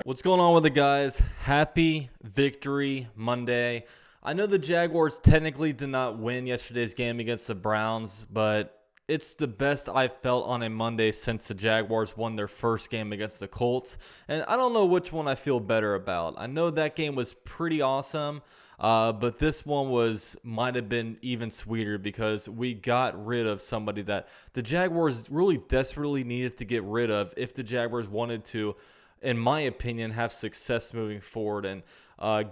What's going on with it, guys? Happy Victory Monday. I know the Jaguars technically did not win yesterday's game against the Browns, but it's the best I've felt on a Monday since the Jaguars won their first game against the Colts. And I don't know which one I feel better about. I know that game was pretty awesome, but this one might have been even sweeter because we got rid of somebody that the Jaguars really desperately needed to get rid of if the Jaguars wanted to, in my opinion, have success moving forward and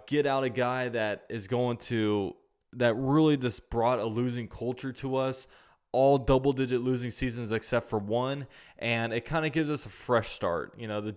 get out a guy that really just brought a losing culture to us. All double-digit losing seasons except for one, and it kind of gives us a fresh start. You know, the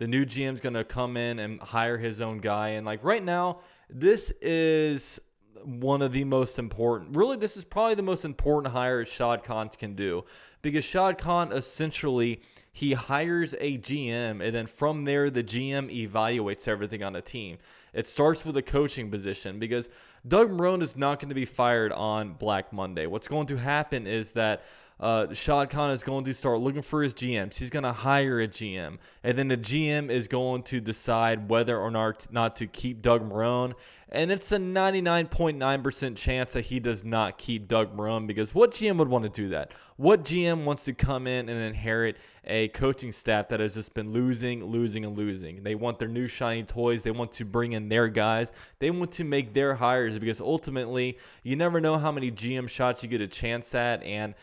new GM's going to come in and hire his own guy, and like right now, this is one of the most important. Really, this is probably the most important hire Shad Khan can do, because Shad Khan essentially he hires a GM, and then from there, the GM evaluates everything on the team. It starts with a coaching position because Doug Marrone is not going to be fired on Black Monday. What's going to happen is that Shad Khan is going to start looking for his GMs. He's going to hire a GM, and then the GM is going to decide whether or not to keep Doug Marrone. And it's a 99.9% chance that he does not keep Doug Marrone, because what GM would want to do that? What GM wants to come in and inherit a coaching staff that has just been losing? They want their new shiny toys. They want to bring in their guys. They want to make their hires, because ultimately you never know how many GM shots you get a chance at, and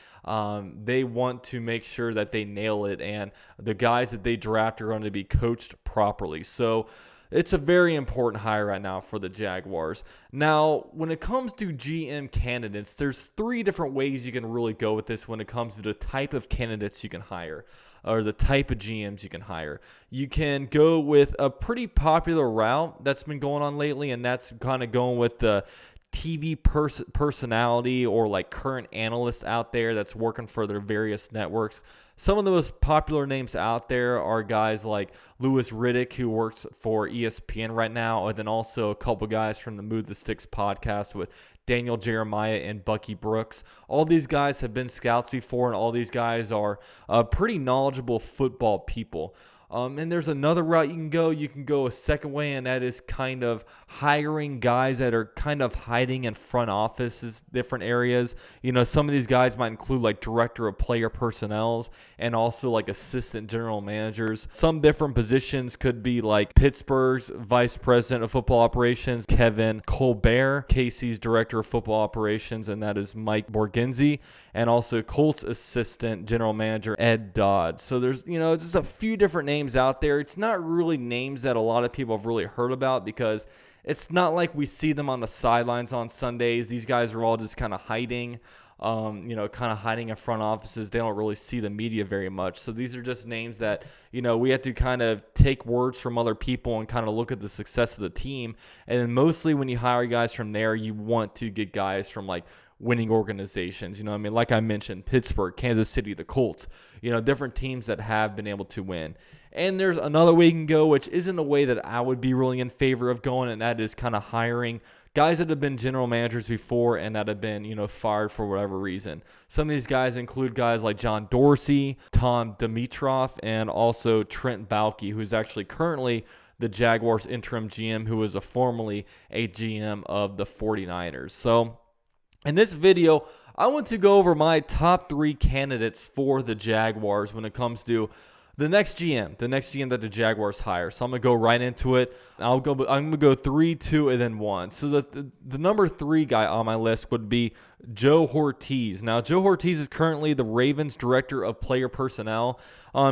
they want to make sure that they nail it, and the guys that they draft are going to be coached properly. So it's a very important hire right now for the Jaguars. Now, when it comes to GM candidates, there's three different ways you can really go with this when it comes to the type of candidates you can hire, or the type of GMs you can hire. You can go with a pretty popular route that's been going on lately, and that's kind of going with the TV personality or like current analyst out there that's working for their various networks. Some of the most popular names out there are guys like Louis Riddick, who works for ESPN right now, and then also a couple guys from the Move the Sticks podcast with Daniel Jeremiah and Bucky Brooks. All these guys have been scouts before, and all these guys are pretty knowledgeable football people. And there's another route you can go. You can go a second way, and that is kind of hiring guys that are kind of hiding in front offices, different areas. You know, some of these guys might include like director of player personnel and also like assistant general managers. Some different positions could be like Pittsburgh's vice president of football operations, Kevin Colbert, KC's director of football operations, and that is Mike Borgenzi, and also Colts assistant general manager Ed Dodd. So there's, just a few different names out there. It's not really names that a lot of people have really heard about, because it's not like we see them on the sidelines on Sundays. These guys are all just kind of hiding, hiding in front offices. They don't really see the media very much. So these are just names that, we have to kind of take words from other people and kind of look at the success of the team. And then mostly when you hire guys from there, you want to get guys from like winning organizations. Like I mentioned, Pittsburgh, Kansas City, the Colts, different teams that have been able to win. And there's another way you can go, which isn't a way that I would be really in favor of going, and that is kind of hiring guys that have been general managers before and that have been, fired for whatever reason. Some of these guys include guys like John Dorsey, Tom Dimitroff, and also Trent Baalke, who's actually currently the Jaguars interim GM, who was formerly a GM of the 49ers. So in this video, I want to go over my top 3 candidates for the Jaguars when it comes to the next GM that the Jaguars hire. So I'm going to go right into it. I'm going to go 3, 2, and then 1. So the number 3 guy on my list would be Joe Hortiz. Now, Joe Hortiz is currently the Ravens director of player personnel.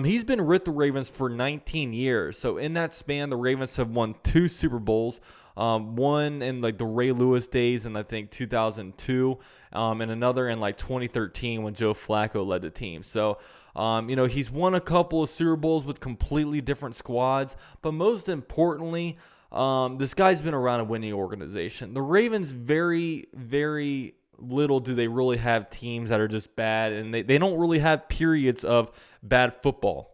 He's been with the Ravens for 19 years. So in that span, the Ravens have won 2 Super Bowls. One in like the Ray Lewis days in I think 2002, and another in like 2013 when Joe Flacco led the team. So he's won a couple of Super Bowls with completely different squads, but most importantly, this guy's been around a winning organization. The Ravens, very, very little do they really have teams that are just bad, and they don't really have periods of bad football.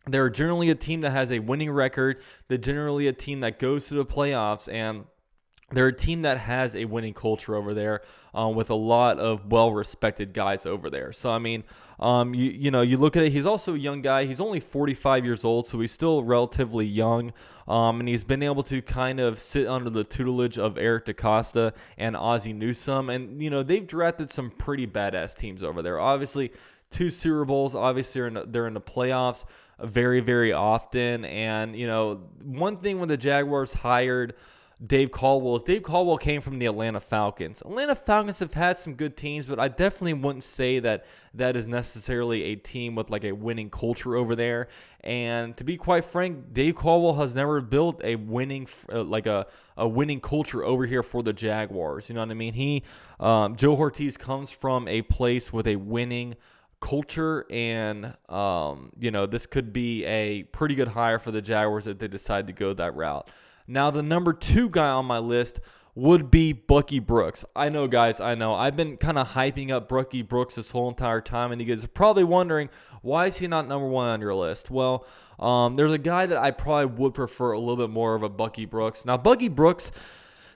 They're generally a team that has a winning record. They're generally a team that goes to the playoffs, and they're a team that has a winning culture over there, with a lot of well-respected guys over there. So, I mean, you look at it, he's also a young guy. He's only 45 years old, so he's still relatively young. And he's been able to kind of sit under the tutelage of Eric DeCosta and Ozzie Newsome. And, they've drafted some pretty badass teams over there. Obviously, 2 Super Bowls. Obviously, they're in the playoffs very, very often. And, one thing when the Jaguars hired Dave Caldwell came from the Atlanta Falcons. Atlanta Falcons have had some good teams, but I definitely wouldn't say that is necessarily a team with like a winning culture over there. And to be quite frank, Dave Caldwell has never built a winning a winning culture over here for the Jaguars. You know what I mean? Joe Ortiz comes from a place with a winning culture, and this could be a pretty good hire for the Jaguars if they decide to go that route. Now, the number 2 guy on my list would be Bucky Brooks. I know, guys, I know. I've been kind of hyping up Bucky Brooks this whole entire time, and you guys are probably wondering, why is he not number 1 on your list? Well, there's a guy that I probably would prefer a little bit more of a Bucky Brooks. Now, Bucky Brooks,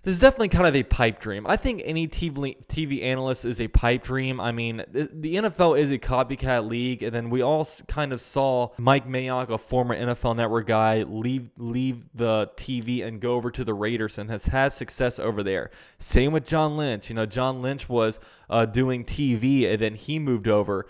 this is definitely kind of a pipe dream. I think any TV analyst is a pipe dream. I mean, the NFL is a copycat league, and then we all kind of saw Mike Mayock, a former NFL Network guy, leave the TV and go over to the Raiders and has had success over there. Same with John Lynch. John Lynch was doing TV, and then he moved over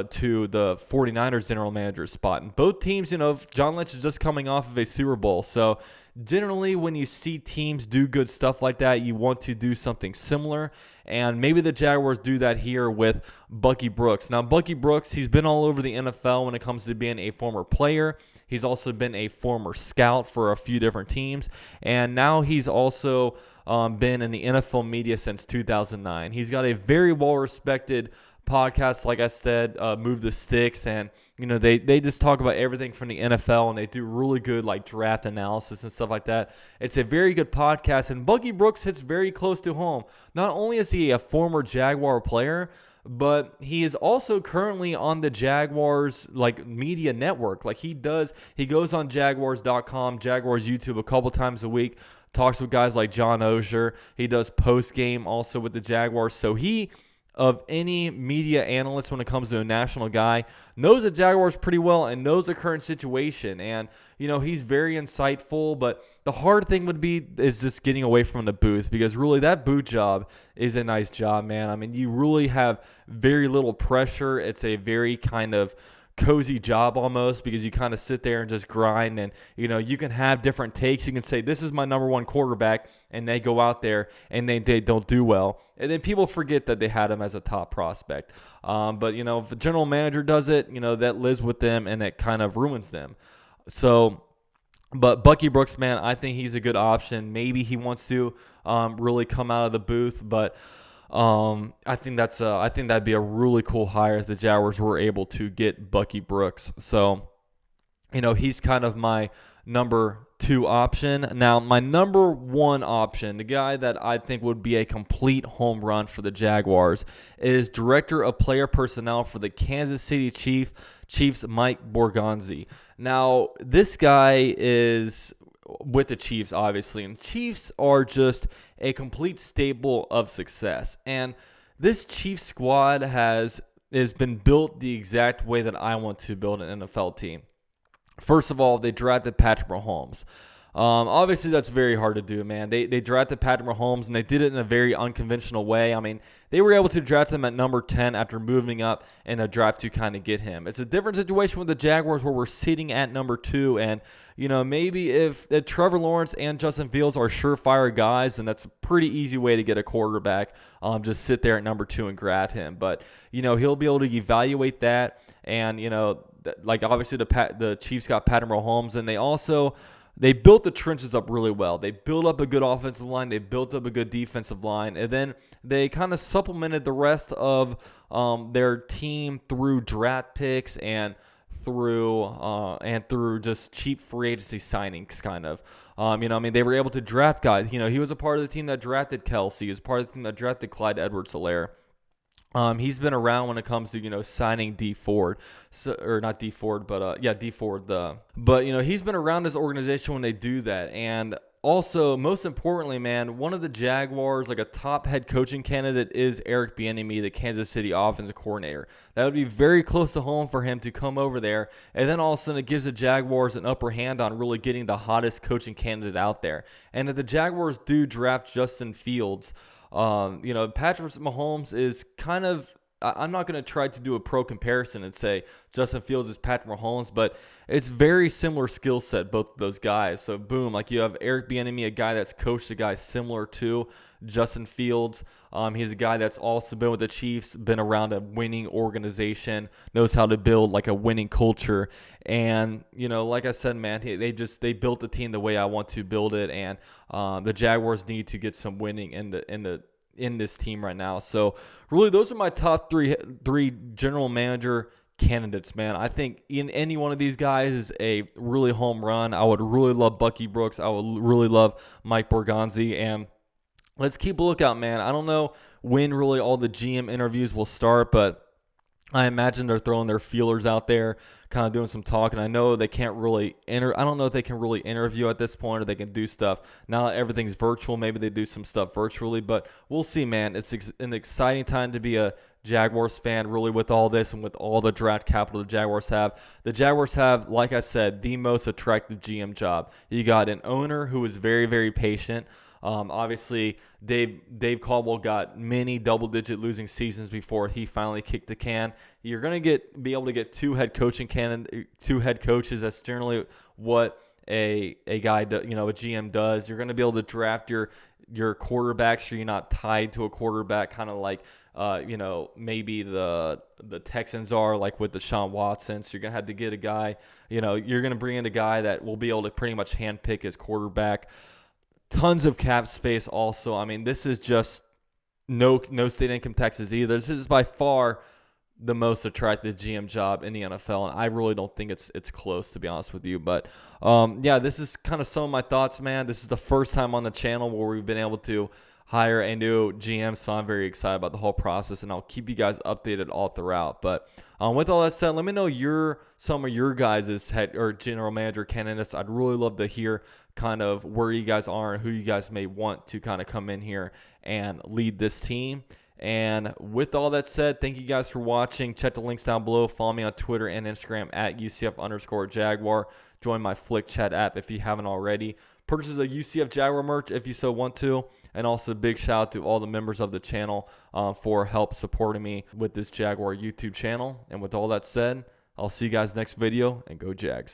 to the 49ers general manager spot. And both teams, John Lynch is just coming off of a Super Bowl, so generally, when you see teams do good stuff like that, you want to do something similar, and maybe the Jaguars do that here with Bucky Brooks. Now, Bucky Brooks, he's been all over the NFL when it comes to being a former player. He's also been a former scout for a few different teams, and now he's also been in the NFL media since 2009. He's got a very well-respected podcast, like I said, Move the Sticks, and they just talk about everything from the NFL, and they do really good like draft analysis and stuff like that. It's a very good podcast, and Bucky Brooks hits very close to home. Not only is he a former Jaguar player, but he is also currently on the Jaguars media network. He goes on Jaguars.com, Jaguars YouTube a couple times a week, talks with guys like John Oehser. He does post game also with the Jaguars, so he, of any media analyst when it comes to a national guy, knows the Jaguars pretty well and knows the current situation. And, he's very insightful, but the hard thing is just getting away from the booth, because really that booth job is a nice job, man. I mean, you really have very little pressure. It's a very kind of cozy job almost, because you kind of sit there and just grind, and you can have different takes. You can say, this is my number 1 quarterback, and they go out there and they don't do well, and then people forget that they had him as a top prospect. But if the general manager does it, that lives with them, and it kind of ruins them. So, but Bucky Brooks, man, I think he's a good option. Maybe he wants to really come out of the booth, but I think that'd be a really cool hire if the Jaguars were able to get Bucky Brooks. So, he's kind of my number 2 option. Now, my number 1 option, the guy that I think would be a complete home run for the Jaguars, is Director of Player Personnel for the Kansas City Chiefs, Mike Borgonzi. Now, this guy is with the Chiefs, obviously, and Chiefs are just a complete staple of success. And this Chiefs squad has been built the exact way that I want to build an NFL team. First of all, they drafted Patrick Mahomes. Obviously, that's very hard to do, man. They drafted Patrick Mahomes, and they did it in a very unconventional way. I mean, they were able to draft him at number 10 after moving up in the draft to kind of get him. It's a different situation with the Jaguars, where we're sitting at number 2, and maybe if Trevor Lawrence and Justin Fields are surefire guys, then that's a pretty easy way to get a quarterback. Just sit there at number 2 and grab him. But he'll be able to evaluate that, and obviously the Chiefs got Patrick Mahomes, and they built the trenches up really well. They built up a good offensive line. They built up a good defensive line. And then they kind of supplemented the rest of their team through draft picks and through just cheap free agency signings, kind of. They were able to draft guys. He was a part of the team that drafted Kelsey. He was part of the team that drafted Clyde Edwards-Helaire. He's been around when it comes to, signing D Ford, not D Ford, but D Ford. But he's been around this organization when they do that, and Also, most importantly, man, one of the Jaguars, like a top head coaching candidate, is Eric Bieniemy, the Kansas City offensive coordinator. That would be very close to home for him to come over there, and then all of a sudden it gives the Jaguars an upper hand on really getting the hottest coaching candidate out there. And if the Jaguars do draft Justin Fields, Patrick Mahomes is kind of, I'm not going to try to do a pro comparison and say Justin Fields is Patrick Mahomes, but it's very similar skill set, both of those guys. So, boom, like you have Eric Bieniemy, a guy that's coached a guy similar to Justin Fields. He's a guy that's also been with the Chiefs, been around a winning organization, knows how to build like a winning culture. And, like I said, man, they built the team the way I want to build it. And the Jaguars need to get some winning in this team right now. So really, those are my top three general manager candidates, man. I think in any one of these guys is a really home run. I would really love Bucky Brooks. I would really love Mike Borgonzi. And let's keep a lookout, man. I don't know when really all the GM interviews will start, but I imagine they're throwing their feelers out there, kind of doing some talking. I know they can't really I don't know if they can really interview at this point, or they can do stuff. Now everything's virtual. Maybe they do some stuff virtually, but we'll see, man. It's an exciting time to be a Jaguars fan, really, with all this and with all the draft capital the Jaguars have. The Jaguars have, like I said, the most attractive GM job. You got an owner who is very, very patient. Obviously, Dave Caldwell got many double-digit losing seasons before he finally kicked the can. You're going to be able to get two head coaches. That's generally what a guy, a GM does. You're going to be able to draft your quarterback, so you're not tied to a quarterback, kind of like maybe the Texans are, like with Deshaun Watson. So you're going to have to get a guy, you're going to bring in a guy that will be able to pretty much handpick his quarterback. Tons of cap space also. I mean, this is just no state income taxes either. This is by far the most attractive GM job in the NFL, and I really don't think it's close, to be honest with you. But this is kind of some of my thoughts, man. This is the first time on the channel where we've been able to hire a new GM, so I'm very excited about the whole process, and I'll keep you guys updated all throughout. But with all that said, let me know some of your guys' head or general manager candidates. I'd really love to hear kind of where you guys are and who you guys may want to kind of come in here and lead this team. And with all that said, thank you guys for watching. Check the links down below. Follow me on Twitter and Instagram at UCF_Jaguar. Join my Flick Chat app if you haven't already. Purchase a UCF Jaguar merch if you so want to. And also a big shout out to all the members of the channel for help supporting me with this Jaguar YouTube channel. And with all that said, I'll see you guys next video, and go Jags.